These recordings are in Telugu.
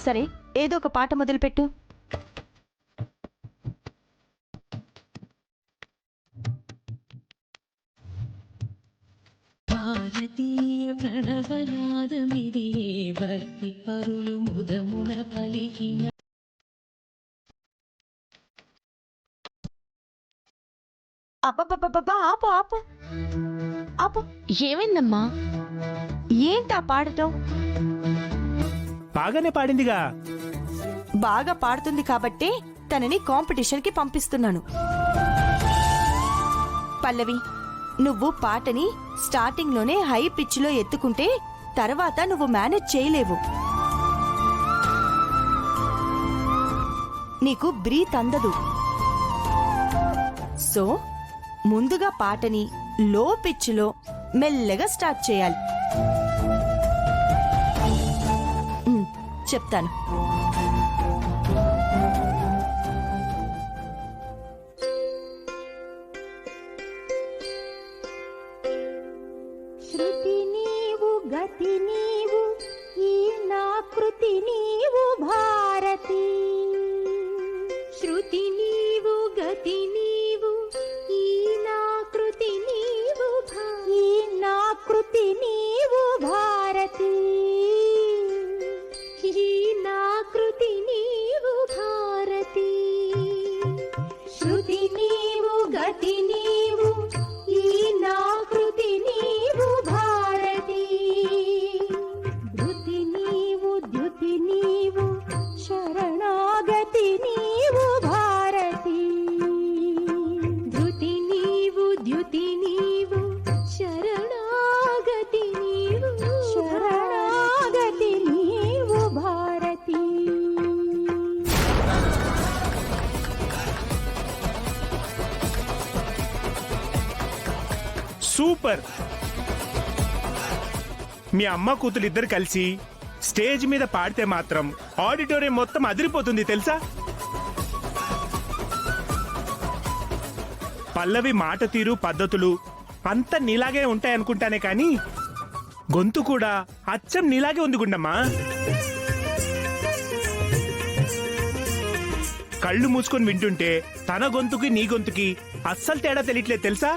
సరే, ఏదో ఒక పాట మొదలుపెట్టు. భారతీయ ప్రణవనాదమిది భక్తి పరులు ముదమున పలికిన. అబ్బబ్బబ్బబ్బా, ఆపు ఆపు ఆపు. ఏమైందమ్మా? ఏంటా పాడటం? బాగానే పాడిందిగా. బాగా పాడుతుంది కాబట్టే తనని కాంపిటీషన్ కి పంపిస్తున్నాను. పల్లవి, నువ్వు పాటని స్టార్టింగ్ లోనే హై పిచ్ లో ఎత్తుకుంటే తర్వాత నువ్వు మేనేజ్ చేయలేవు. నీకు బ్రీత్ అందదు. సో ముందుగా పాటని లో పిచ్ లో మెల్లగా స్టార్ట్ చేయాలి. చెప్తాను. శృతి నీవు గతి నీవు ఈ నాకృతి నీవు భారతి. శృతి నీవు గతి నీవు ఈ నాకృతి నీవు ఈ నాకృతి నీవు భారతి. ఈ నాకృతి నీవు భారతి. శృతి నీవు గతి నీవు ఈ నాకృతి నీవు భారతి. ధృతి నీవు ద్యుతి నీవు శరణాగతి నీవు భారతి. ధృతి నీవు ద్యుతి నీవు శరణాగతి నీవు శరణాగతి నీవు భారతి. సూపర్. మీ అమ్మ కూతురు ఇద్దరు కలిసి స్టేజ్ మీద పాడితే మాత్రం ఆడిటోరియం మొత్తం అదిరిపోతుంది తెలుసా. పల్లవి మాట తీరు పద్ధతులు అంతా నీలాగే ఉంటాయనుకుంటానే కానీ గొంతు కూడా అచ్చం నీలాగే ఉంది గుండమ్మా. కళ్ళు మూసుకొని వింటుంటే తన గొంతుకి నీ గొంతుకి అస్సలు తేడా తెలియట్లేదు తెలుసా.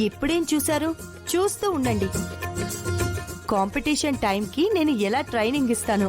ఇప్పుడేం చూశారు? చూస్తూ ఉండండి. కాంపిటీషన్ టైంకి నేను ఎలా ట్రైనింగ్ ఇస్తాను.